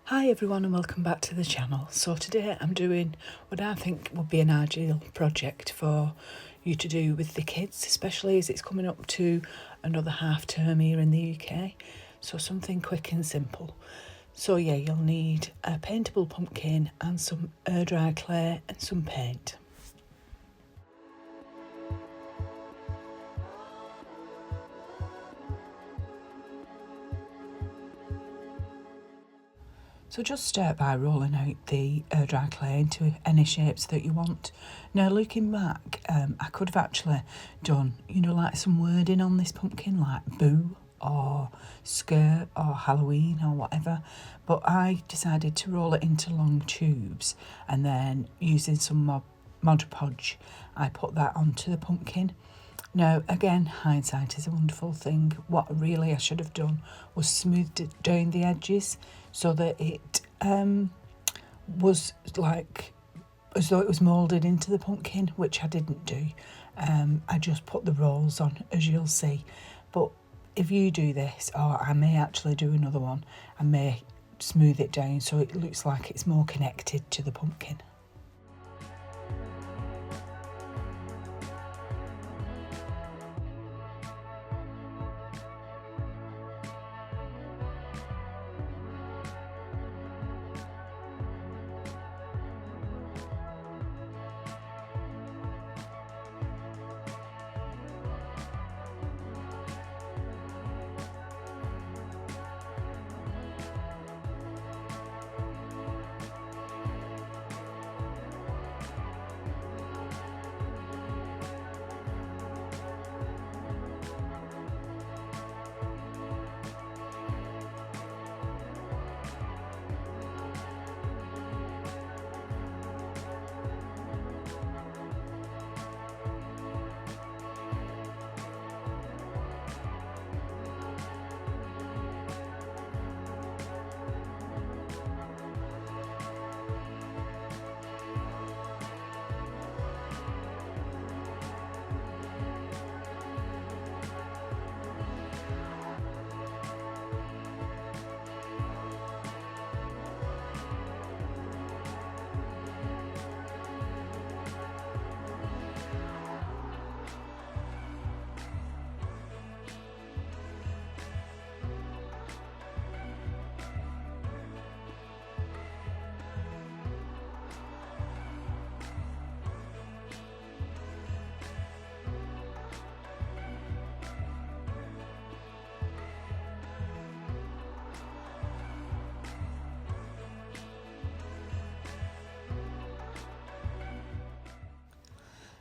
Hi everyone and welcome back to the channel. So today I'm doing what I think would be an ideal project for you to do with the kids, especially as it's coming up to another half term here in the UK. So something quick and simple. So yeah, you'll need a paintable pumpkin and some air dry clay and some paint. So just start by rolling out the air dry clay into any shapes that you want. Now looking back, I could have actually done, like some wording on this pumpkin, like boo or skirt or Halloween or whatever. But I decided to roll it into long tubes and then using some Mod Podge, I put that onto the pumpkin. Now, again, hindsight is a wonderful thing. What really I should have done was smoothed down the edges so that it was like as though it was moulded into the pumpkin, which I didn't do. I just put the rolls on, as you'll see. But if you do this, or I may actually do another one, I may smooth it down so it looks like it's more connected to the pumpkin.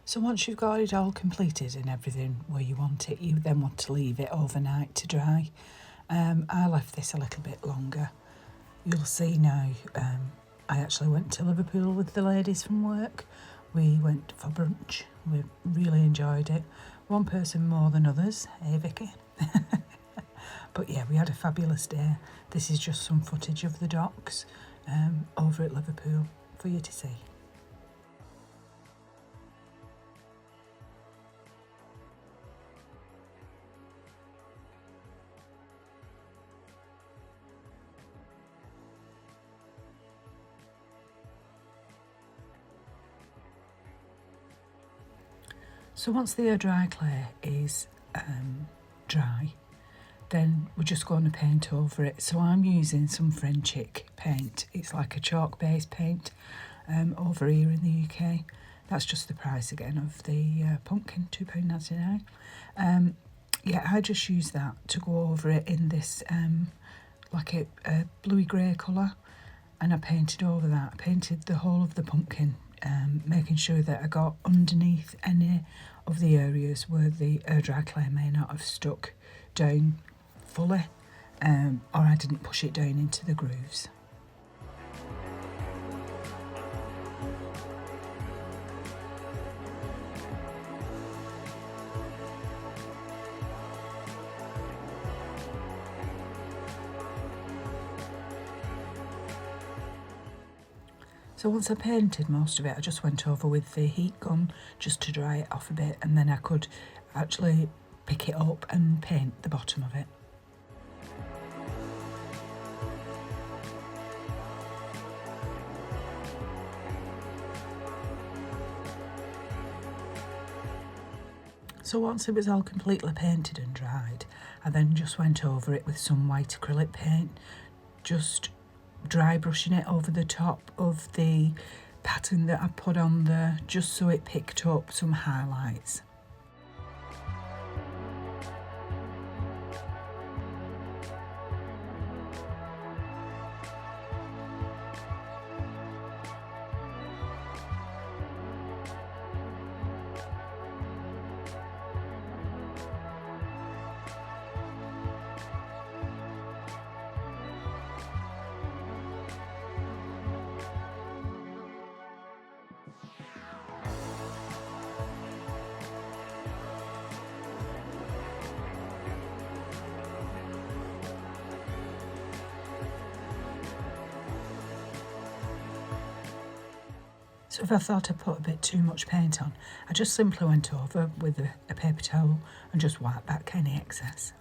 So once you've got it all completed and everything where you want it, you then want to leave it overnight to dry. I left this a little bit longer. You'll see now, I actually went to Liverpool with the ladies from work. We went for brunch. We really enjoyed it. One person more than others, hey Vicky? But yeah, we had a fabulous day. This is just some footage of the docks over at Liverpool for you to see. So once the air dry clay is dry, then we're just going to paint over it. So I'm using some Frenchic paint. It's like a chalk based paint over here in the UK. That's just the price again of the pumpkin, £2.99. Yeah, I just use that to go over it in this like a bluey grey colour, and I painted over that. I painted the whole of the pumpkin, making sure that I got underneath any of the areas where the air dry clay may not have stuck down fully, or I didn't push it down into the grooves. So once I painted most of it, I just went over with the heat gun just to dry it off a bit, and then I could actually pick it up and paint the bottom of it. So once it was all completely painted and dried, I then just went over it with some white acrylic paint, just dry brushing it over the top of the pattern that I put on there, just so it picked up some highlights. So if I thought I put a bit too much paint on, I just simply went over with a paper towel and just wiped back any excess.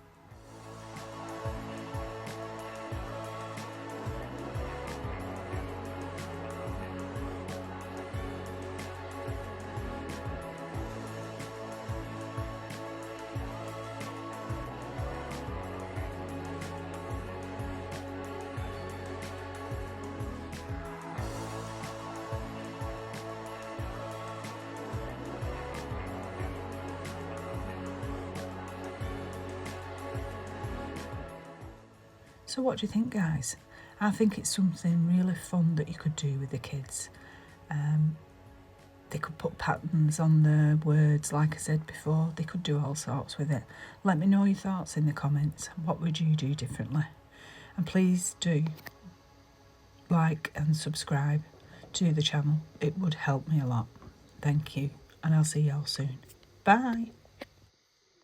So what do you think, guys? I think it's something really fun that you could do with the kids. They could put patterns on the words, like I said before. They could do all sorts with it. Let me know your thoughts in the comments. What would you do differently? And please do like and subscribe to the channel. It would help me a lot. Thank you, and I'll see you all soon. Bye.